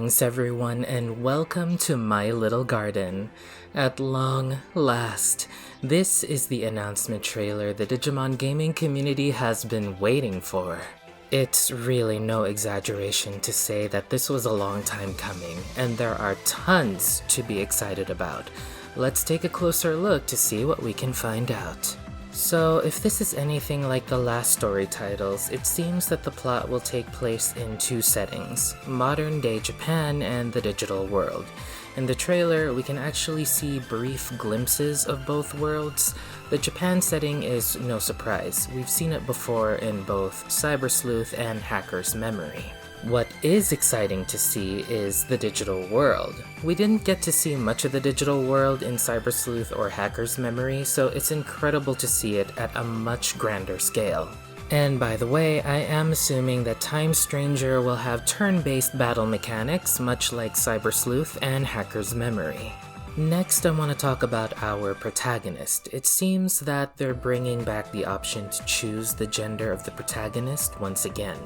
Greetings everyone and welcome to my little garden. At long last, this is the announcement trailer the Digimon gaming community has been waiting for. It's really no exaggeration to say that this was a long time coming, and there are tons to be excited about. Let's take a closer look to see what we can find out. So, if this is anything like the last story titles, it seems that the plot will take place in two settings, modern-day Japan and the digital world. In the trailer, we can actually see brief glimpses of both worlds. The Japan setting is no surprise. We've seen it before in both Cyber Sleuth and Hacker's Memory. What is exciting to see is the digital world. We didn't get to see much of the digital world in Cyber Sleuth or Hacker's Memory, so it's incredible to see it at a much grander scale. And by the way, I am assuming that Time Stranger will have turn-based battle mechanics, much like Cyber Sleuth and Hacker's Memory. Next, I want to talk about our protagonist. It seems that they're bringing back the option to choose the gender of the protagonist once again.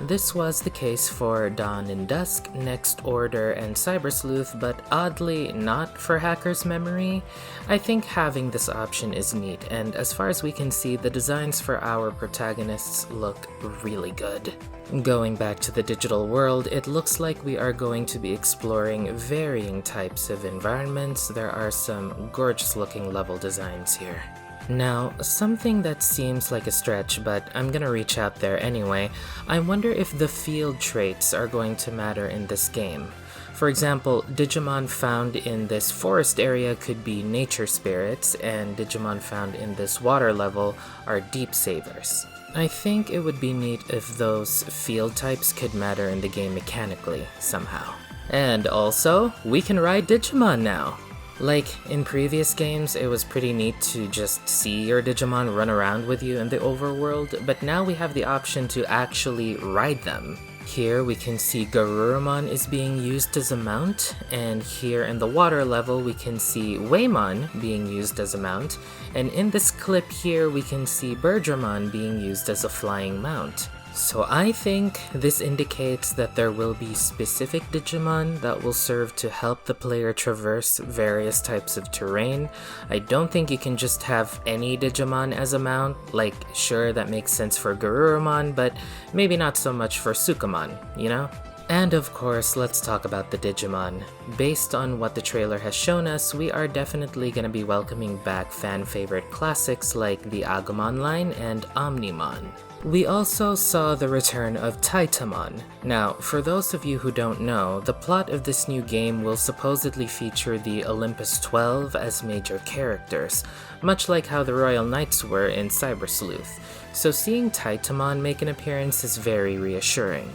This was the case for Dawn and Dusk, Next Order, and Cyber Sleuth, but oddly not for Hacker's Memory. I think having this option is neat, and as far as we can see, the designs for our protagonists look really good. Going back to the digital world, it looks like we are going to be exploring varying types of environments. There are some gorgeous looking level designs here. Now, something that seems like a stretch, but I'm gonna reach out there anyway, I wonder if the field traits are going to matter in this game. For example, Digimon found in this forest area could be nature spirits, and Digimon found in this water level are deep savers. I think it would be neat if those field types could matter in the game mechanically, somehow. And also, we can ride Digimon now! Like, in previous games, it was pretty neat to just see your Digimon run around with you in the overworld, but now we have the option to actually ride them. Here we can see Garurumon is being used as a mount, and here in the water level we can see Waymon being used as a mount, and in this clip here we can see Birdramon being used as a flying mount. So I think this indicates that there will be specific Digimon that will serve to help the player traverse various types of terrain. I don't think you can just have any Digimon as a mount. Like, sure, that makes sense for Garurumon, but maybe not so much for Sukamon, you know? And of course, let's talk about the Digimon. Based on what the trailer has shown us, we are definitely going to be welcoming back fan-favorite classics like the Agumon line and Omnimon. We also saw the return of Taitamon. Now, for those of you who don't know, the plot of this new game will supposedly feature the Olympus 12 as major characters, much like how the Royal Knights were in Cyber Sleuth. So seeing Taitamon make an appearance is very reassuring.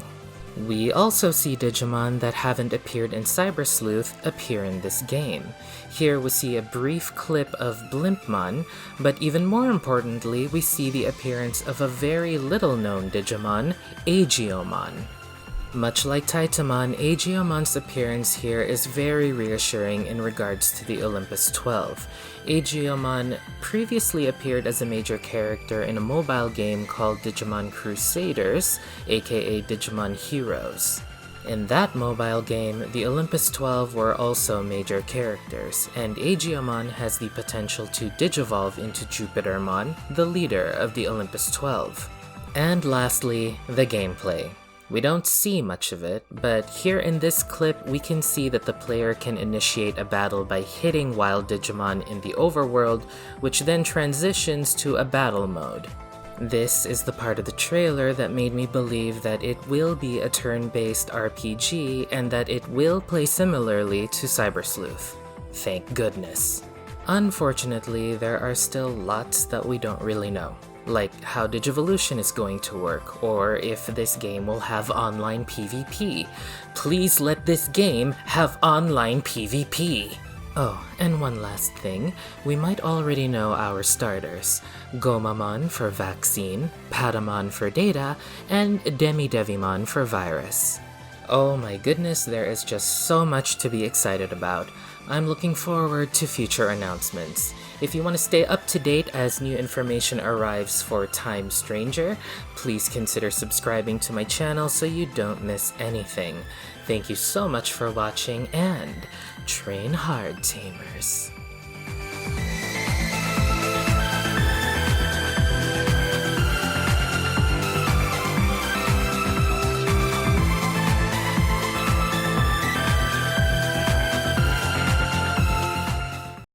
We also see Digimon that haven't appeared in Cyber Sleuth appear in this game. Here we see a brief clip of Blimpmon, but even more importantly, we see the appearance of a very little known Digimon, Aegiomon. Much like Taitamon, Aegiomon's appearance here is very reassuring in regards to the Olympus 12. Aegiomon previously appeared as a major character in a mobile game called Digimon Crusaders, aka Digimon Heroes. In that mobile game, the Olympus 12 were also major characters, and Aegiomon has the potential to digivolve into Jupitermon, the leader of the Olympus 12. And lastly, the gameplay. We don't see much of it, but here in this clip we can see that the player can initiate a battle by hitting wild Digimon in the overworld, which then transitions to a battle mode. This is the part of the trailer that made me believe that it will be a turn-based RPG and that it will play similarly to Cyber Sleuth. Thank goodness. Unfortunately, there are still lots that we don't really know. Like how Digivolution is going to work, or if this game will have online PvP. Please let this game have online PvP! Oh, and one last thing, we might already know our starters. Gomamon for Vaccine, Patamon for Data, and Demidevimon for Virus. Oh my goodness, there is just so much to be excited about. I'm looking forward to future announcements. If you want to stay up to date as new information arrives for Time Stranger, please consider subscribing to my channel so you don't miss anything. Thank you so much for watching, and train hard, Tamers.